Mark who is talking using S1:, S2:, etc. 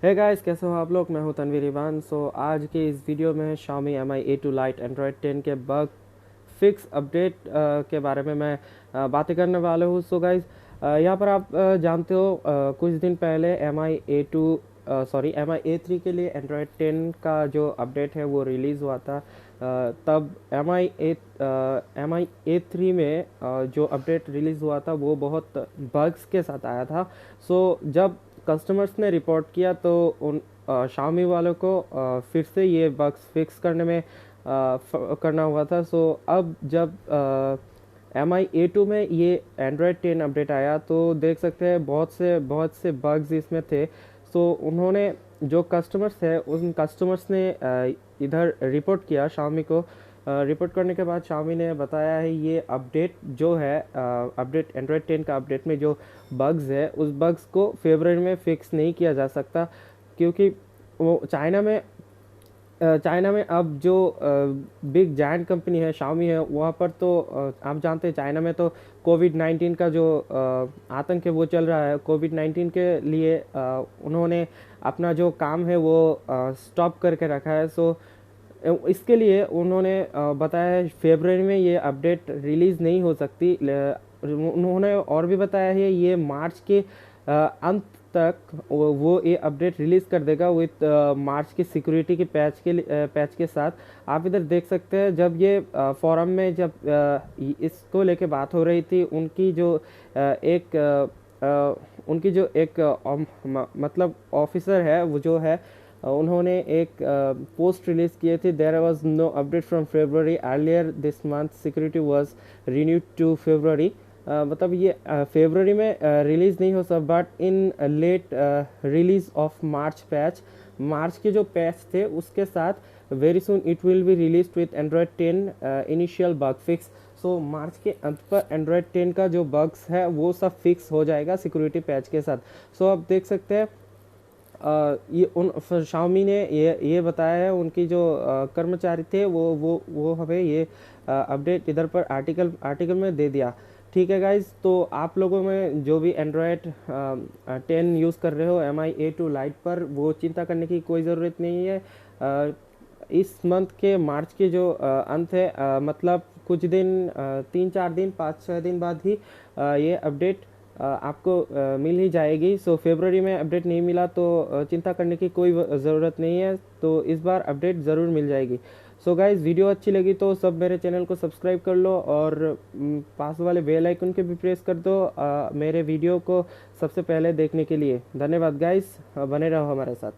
S1: Hey guys, कैसे हो आप लोग। मैं हूं तनवीर ईमान। आज के इस वीडियो में Xiaomi Mi A2 Lite Android 10 के बग फिक्स अपडेट के बारे में मैं बातें करने वाला हूँ। गाइस, यहाँ पर आप जानते हो, कुछ दिन पहले Mi A3 के लिए Android 10 का जो अपडेट है वो रिलीज़ हुआ था। तब Mi A3 में जो अपडेट रिलीज़ हुआ था वो बहुत बग्स के साथ आया था। जब कस्टमर्स ने रिपोर्ट किया तो उन Xiaomi वालों को फिर से ये बग्स फिक्स करने में करना हुआ था। अब जब Mi A2 में ये एंड्रॉयड 10 अपडेट आया तो देख सकते हैं बहुत से बग्स इसमें थे। उन्होंने जो कस्टमर्स है उन कस्टमर्स ने इधर रिपोर्ट किया Xiaomi को। रिपोर्ट करने के बाद Xiaomi ने बताया है ये अपडेट जो है, अपडेट एंड्रॉयड 10 का अपडेट में जो बग्स है उस बग्स को फरवरी में फिक्स नहीं किया जा सकता, क्योंकि वो चाइना में अब जो बिग जायंट कंपनी है Xiaomi है, वहाँ पर तो आप जानते हैं चाइना में तो कोविड-19 का जो आतंक है वो चल रहा है। कोविड-19 के लिए उन्होंने अपना जो काम है वो स्टॉप करके रखा है। इसके लिए उन्होंने बताया है फरवरी में ये अपडेट रिलीज़ नहीं हो सकती। उन्होंने और भी बताया है ये मार्च के अंत तक वो ये अपडेट रिलीज़ कर देगा विथ मार्च की सिक्योरिटी के पैच के साथ। आप इधर देख सकते हैं, जब ये फोरम में जब इसको लेके बात हो रही थी, उनकी जो एक मतलब ऑफिसर है वो जो है, उन्होंने एक पोस्ट रिलीज़ किए थे। There was no update from February earlier this month, security was renewed to February. मतलब ये फरवरी में रिलीज़ नहीं हो सकता, but in late release of March के जो पैच थे उसके साथ very soon it will be release with Android 10 initial bug fix. March के अंत पर एंड्रॉयड 10 का जो बग्स है वो सब फिक्स हो जाएगा सिक्योरिटी पैच के साथ। आप देख सकते हैं, ये Xiaomi ने ये बताया है। उनकी जो कर्मचारी थे वो हमें ये अपडेट इधर पर आर्टिकल में दे दिया। ठीक है गाइज, तो आप लोगों में जो भी एंड्रॉयड 10 यूज़ कर रहे हो Mi A2 Lite पर, वो चिंता करने की कोई ज़रूरत नहीं है। इस मंथ के मार्च के जो अंत है, मतलब कुछ दिन, 3-4 दिन, 5-6 दिन बाद ही ये अपडेट आपको मिल ही जाएगी। फरवरी में अपडेट नहीं मिला तो चिंता करने की कोई ज़रूरत नहीं है, तो इस बार अपडेट ज़रूर मिल जाएगी। गाइस, वीडियो अच्छी लगी तो सब मेरे चैनल को सब्सक्राइब कर लो और पास वाले बेल आइकन के भी प्रेस कर दो मेरे वीडियो को सबसे पहले देखने के लिए। धन्यवाद गाइस, बने रहो हमारे साथ।